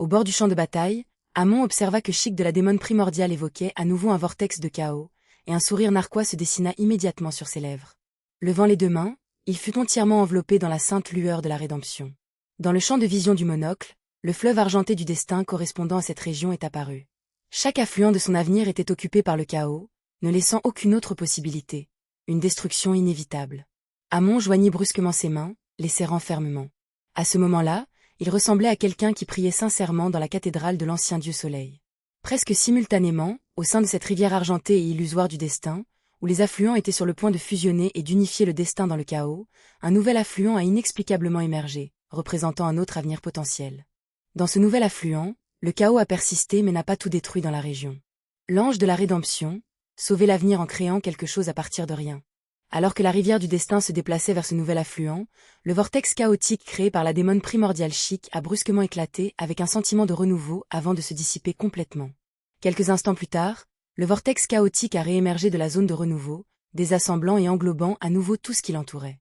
Au bord du champ de bataille, Amon observa que Chic de la démone primordiale évoquait à nouveau un vortex de chaos, et un sourire narquois se dessina immédiatement sur ses lèvres. Levant les deux mains, il fut entièrement enveloppé dans la sainte lueur de la rédemption. Dans le champ de vision du monocle, le fleuve argenté du destin correspondant à cette région est apparu. Chaque affluent de son avenir était occupé par le chaos, ne laissant aucune autre possibilité. Une destruction inévitable. Amon joignit brusquement ses mains, les serrant fermement. À ce moment-là, il ressemblait à quelqu'un qui priait sincèrement dans la cathédrale de l'ancien dieu Soleil. Presque simultanément, au sein de cette rivière argentée et illusoire du destin, où les affluents étaient sur le point de fusionner et d'unifier le destin dans le chaos, un nouvel affluent a inexplicablement émergé, représentant un autre avenir potentiel. Dans ce nouvel affluent, le chaos a persisté mais n'a pas tout détruit dans la région. L'ange de la rédemption sauvait l'avenir en créant quelque chose à partir de rien. Alors que la rivière du destin se déplaçait vers ce nouvel affluent, le vortex chaotique créé par la démone primordiale Chic a brusquement éclaté avec un sentiment de renouveau avant de se dissiper complètement. Quelques instants plus tard, le vortex chaotique a réémergé de la zone de renouveau, désassemblant et englobant à nouveau tout ce qui l'entourait.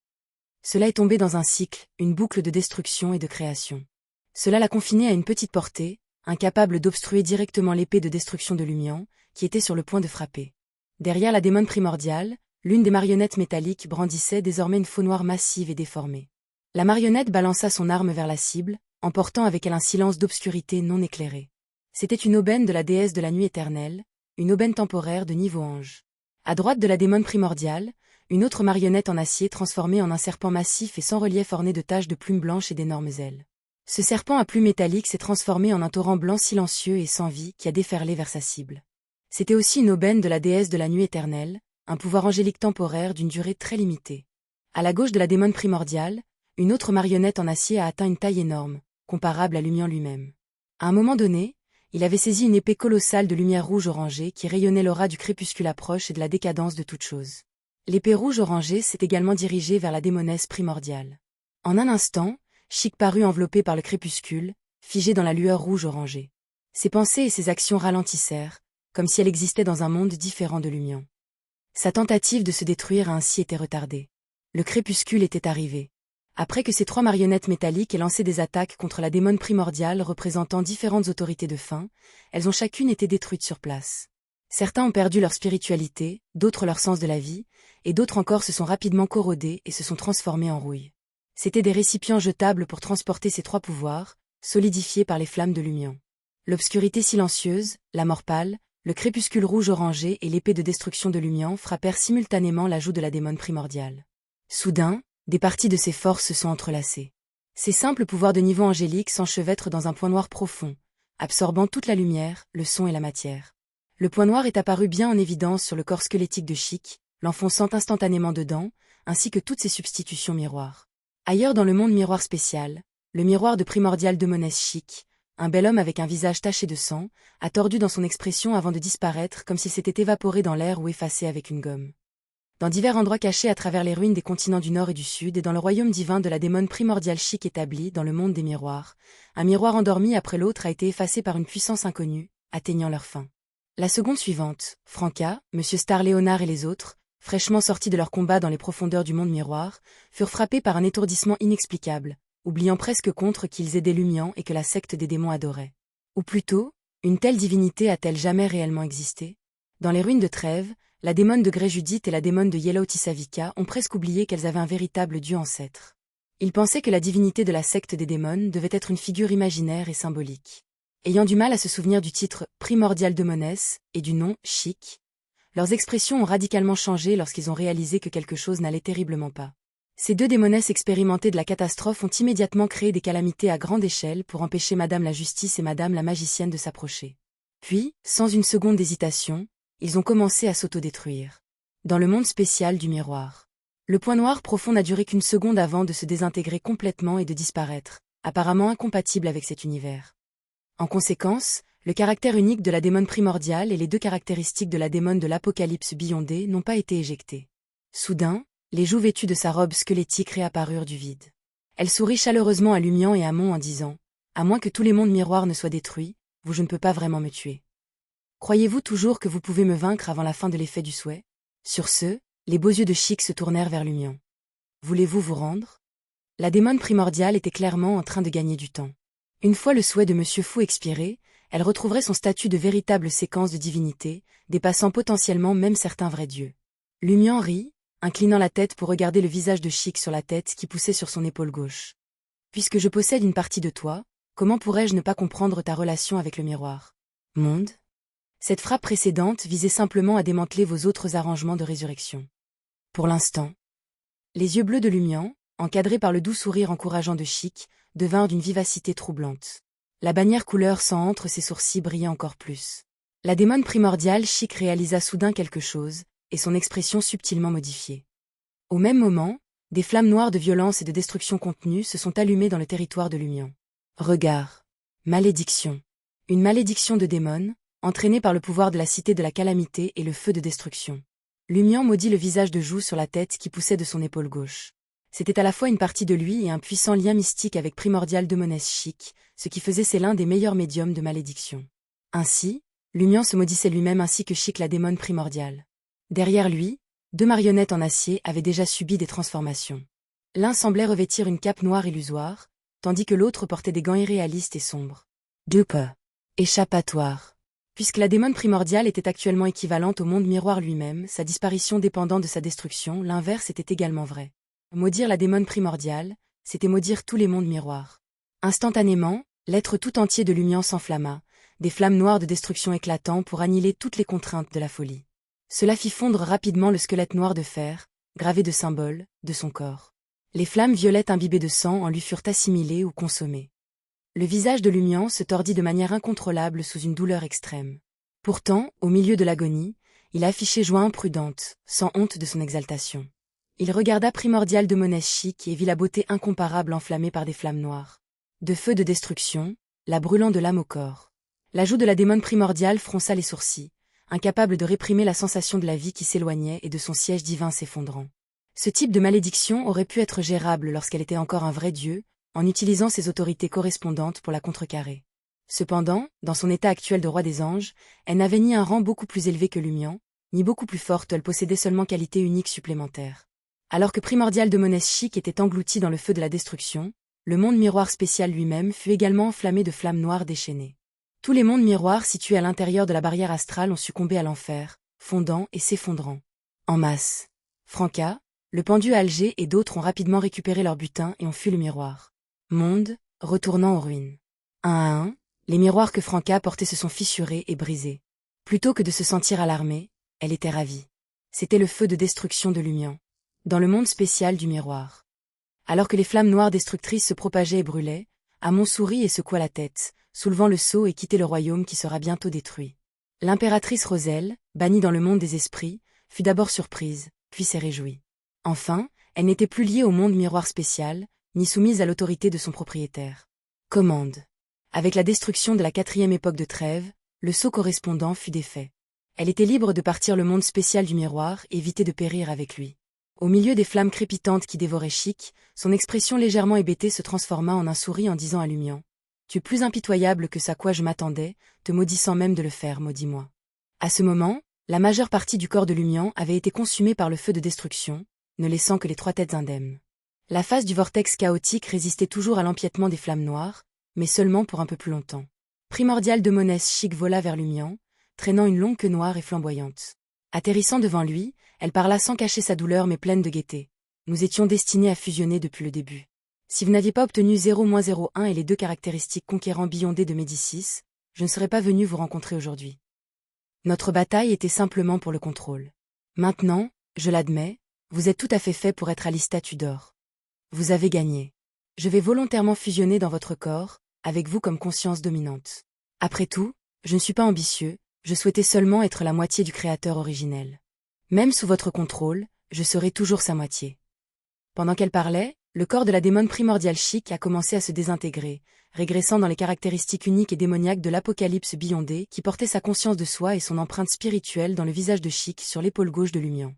Cela est tombé dans un cycle, une boucle de destruction et de création. Cela l'a confiné à une petite portée, incapable d'obstruer directement l'épée de destruction de Lumian, qui était sur le point de frapper. Derrière la démone primordiale, l'une des marionnettes métalliques brandissait désormais une faux noire massive et déformée. La marionnette balança son arme vers la cible, emportant avec elle un silence d'obscurité non éclairé. C'était une aubaine de la déesse de la nuit éternelle, une aubaine temporaire de niveau ange. À droite de la démone primordiale, une autre marionnette en acier transformée en un serpent massif et sans relief orné de taches de plumes blanches et d'énormes ailes. Ce serpent à plumes métalliques s'est transformé en un torrent blanc silencieux et sans vie qui a déferlé vers sa cible. C'était aussi une aubaine de la déesse de la nuit éternelle, un pouvoir angélique temporaire d'une durée très limitée. À la gauche de la démone primordiale, une autre marionnette en acier a atteint une taille énorme, comparable à Lumian lui-même. À un moment donné, il avait saisi une épée colossale de lumière rouge-orangée qui rayonnait l'aura du crépuscule approche et de la décadence de toute chose. L'épée rouge-orangée s'est également dirigée vers la démonesse primordiale. En un instant, Chic parut enveloppé par le crépuscule, figé dans la lueur rouge-orangée. Ses pensées et ses actions ralentissèrent, comme si elle existait dans un monde différent de Lumian. Sa tentative de se détruire a ainsi été retardée. Le crépuscule était arrivé. Après que ces trois marionnettes métalliques aient lancé des attaques contre la démone primordiale représentant différentes autorités de fin, elles ont chacune été détruites sur place. Certains ont perdu leur spiritualité, d'autres leur sens de la vie, et d'autres encore se sont rapidement corrodés et se sont transformés en rouille. C'étaient des récipients jetables pour transporter ces trois pouvoirs, solidifiés par les flammes de Lumian. L'obscurité silencieuse, la mort pâle, le crépuscule rouge-orangé et l'épée de destruction de Lumian frappèrent simultanément la joue de la démone primordiale. Soudain, des parties de ses forces se sont entrelacées. Ces simples pouvoirs de niveau angélique s'enchevêtrent dans un point noir profond, absorbant toute la lumière, le son et la matière. Le point noir est apparu bien en évidence sur le corps squelettique de Chic, l'enfonçant instantanément dedans, ainsi que toutes ses substitutions miroirs. Ailleurs dans le monde miroir spécial, le miroir de primordial démonesse Chic, un bel homme avec un visage taché de sang, a tordu dans son expression avant de disparaître comme s'il s'était évaporé dans l'air ou effacé avec une gomme. Dans divers endroits cachés à travers les ruines des continents du Nord et du Sud et dans le royaume divin de la démone primordiale Chic établi dans le monde des miroirs, un miroir endormi après l'autre a été effacé par une puissance inconnue, atteignant leur fin. La seconde suivante, Franca, Monsieur Star Léonard et les autres, fraîchement sortis de leur combat dans les profondeurs du monde miroir, furent frappés par un étourdissement inexplicable, oubliant presque contre qu'ils étaient Lumian et que la secte des démons adorait. Ou plutôt, une telle divinité a-t-elle jamais réellement existé? Dans les ruines de Trèves, la démone de Grey Judith et la démone de Yellow Tissavica ont presque oublié qu'elles avaient un véritable dieu ancêtre. Ils pensaient que la divinité de la secte des démons devait être une figure imaginaire et symbolique. Ayant du mal à se souvenir du titre primordial démonesse et du nom Chic, leurs expressions ont radicalement changé lorsqu'ils ont réalisé que quelque chose n'allait terriblement pas. Ces deux démonesses expérimentées de la catastrophe ont immédiatement créé des calamités à grande échelle pour empêcher Madame la Justice et Madame la Magicienne de s'approcher. Puis, sans une seconde d'hésitation, ils ont commencé à s'autodétruire. Dans le monde spécial du miroir. Le point noir profond n'a duré qu'une seconde avant de se désintégrer complètement et de disparaître, apparemment incompatible avec cet univers. En conséquence, le caractère unique de la démone primordiale et les deux caractéristiques de la démone de l'Apocalypse Beyondé n'ont pas été éjectés. Soudain, les joues vêtues de sa robe squelettique réapparurent du vide. Elle sourit chaleureusement à Lumian et à Amon en disant « À moins que tous les mondes miroirs ne soient détruits, je ne peux pas vraiment me tuer. Croyez-vous toujours que vous pouvez me vaincre avant la fin de l'effet du souhait ?» Sur ce, les beaux yeux de Chic se tournèrent vers Lumian. « Voulez-vous vous rendre ?» La démone primordiale était clairement en train de gagner du temps. Une fois le souhait de Monsieur Fou expiré, elle retrouverait son statut de véritable séquence de divinité, dépassant potentiellement même certains vrais dieux. Lumian rit, inclinant la tête pour regarder le visage de Chic sur la tête qui poussait sur son épaule gauche. Puisque je possède une partie de toi, comment pourrais-je ne pas comprendre ta relation avec le miroir? Monde? Cette frappe précédente visait simplement à démanteler vos autres arrangements de résurrection. Pour l'instant, les yeux bleus de Lumian, encadrés par le doux sourire encourageant de Chic, devinrent d'une vivacité troublante. La bannière couleur sang entre ses sourcils brillait encore plus. La démone primordiale Chic réalisa soudain quelque chose, et son expression subtilement modifiée. Au même moment, des flammes noires de violence et de destruction contenues se sont allumées dans le territoire de Lumian. Regard. Malédiction. Une malédiction de démon, entraînée par le pouvoir de la cité de la calamité et le feu de destruction. Lumian maudit le visage de joue sur la tête qui poussait de son épaule gauche. C'était à la fois une partie de lui et un puissant lien mystique avec Primordial Demoness Chic, ce qui faisait c'est l'un des meilleurs médiums de malédiction. Ainsi, Lumian se maudissait lui-même ainsi que Chic la démone primordiale. Derrière lui, deux marionnettes en acier avaient déjà subi des transformations. L'un semblait revêtir une cape noire illusoire, tandis que l'autre portait des gants irréalistes et sombres. Dupe. Échappatoire. Puisque la démone primordiale était actuellement équivalente au monde miroir lui-même, sa disparition dépendant de sa destruction, l'inverse était également vrai. Maudire la démone primordiale, c'était maudire tous les mondes miroirs. Instantanément, l'être tout entier de Lumian s'enflamma, des flammes noires de destruction éclatant pour annihiler toutes les contraintes de la folie. Cela fit fondre rapidement le squelette noir de fer, gravé de symboles, de son corps. Les flammes violettes imbibées de sang en lui furent assimilées ou consommées. Le visage de Lumian se tordit de manière incontrôlable sous une douleur extrême. Pourtant, au milieu de l'agonie, il affichait joie imprudente, sans honte de son exaltation. Il regarda Primordial Demoness Chic et vit la beauté incomparable enflammée par des flammes noires. De feu de destruction, la brûlant de l'âme au corps. La joue de la démone primordiale fronça les sourcils, incapable de réprimer la sensation de la vie qui s'éloignait et de son siège divin s'effondrant. Ce type de malédiction aurait pu être gérable lorsqu'elle était encore un vrai dieu, en utilisant ses autorités correspondantes pour la contrecarrer. Cependant, dans son état actuel de roi des anges, elle n'avait ni un rang beaucoup plus élevé que Lumian, ni beaucoup plus forte, elle possédait seulement qualité unique supplémentaire. Alors que Primordial Demoness Chic était englouti dans le feu de la destruction, le monde miroir spécial lui-même fut également enflammé de flammes noires déchaînées. Tous les mondes miroirs situés à l'intérieur de la barrière astrale ont succombé à l'enfer, fondant et s'effondrant. En masse. Franca, le pendu Alger et d'autres ont rapidement récupéré leur butin et ont fui le miroir. Monde, retournant aux ruines. Un à un, les miroirs que Franca portait se sont fissurés et brisés. Plutôt que de se sentir alarmée, elle était ravie. C'était le feu de destruction de Lumian. Dans le monde spécial du miroir. Alors que les flammes noires destructrices se propageaient et brûlaient, Amon sourit et secoua la tête, soulevant le sceau et quittait le royaume qui sera bientôt détruit. L'impératrice Roselle, bannie dans le monde des esprits, fut d'abord surprise, puis s'est réjouie. Enfin, elle n'était plus liée au monde miroir spécial, ni soumise à l'autorité de son propriétaire. Commande. Avec la destruction de la 4e époque de trêve, le sceau correspondant fut défait. Elle était libre de partir le monde spécial du miroir et éviter de périr avec lui. Au milieu des flammes crépitantes qui dévoraient Chic, son expression légèrement hébétée se transforma en un sourire en disant à Lumian. Tu es plus impitoyable que ce à quoi je m'attendais, te maudissant même de le faire, maudis-moi. À ce moment, la majeure partie du corps de Lumian avait été consumée par le feu de destruction, ne laissant que les 3 têtes indemnes. La face du vortex chaotique résistait toujours à l'empiètement des flammes noires, mais seulement pour un peu plus longtemps. Primordial Demoness Chic vola vers Lumian, traînant une longue queue noire et flamboyante. Atterrissant devant lui, elle parla sans cacher sa douleur mais pleine de gaieté. Nous étions destinés à fusionner depuis le début. Si vous n'aviez pas obtenu 0-01 et les 2 caractéristiques conquérants Beyondé de Médicis, je ne serais pas venu vous rencontrer aujourd'hui. Notre bataille était simplement pour le contrôle. Maintenant, je l'admets, vous êtes tout à fait fait pour être Alista Tudor. Vous avez gagné. Je vais volontairement fusionner dans votre corps, avec vous comme conscience dominante. Après tout, je ne suis pas ambitieux, je souhaitais seulement être la moitié du créateur originel. Même sous votre contrôle, je serai toujours sa moitié. Pendant qu'elle parlait, le corps de la démone primordiale Chic a commencé à se désintégrer, régressant dans les caractéristiques uniques et démoniaques de l'Apocalypse Beyondé qui portait sa conscience de soi et son empreinte spirituelle dans le visage de Chic sur l'épaule gauche de Lumian.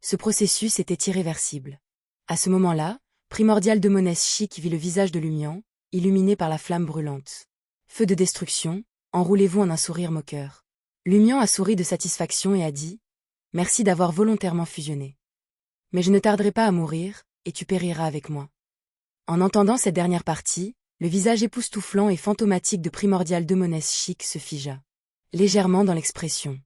Ce processus était irréversible. À ce moment-là, Primordial Demoness Chic vit le visage de Lumian, illuminé par la flamme brûlante. Feu de destruction, enroulez-vous en un sourire moqueur. Lumian a souri de satisfaction et a dit « Merci d'avoir volontairement fusionné. Mais je ne tarderai pas à mourir, et tu périras avec moi. » En entendant cette dernière partie, Le visage époustouflant et fantomatique de Primordial Demoness Chic se figea légèrement dans l'expression.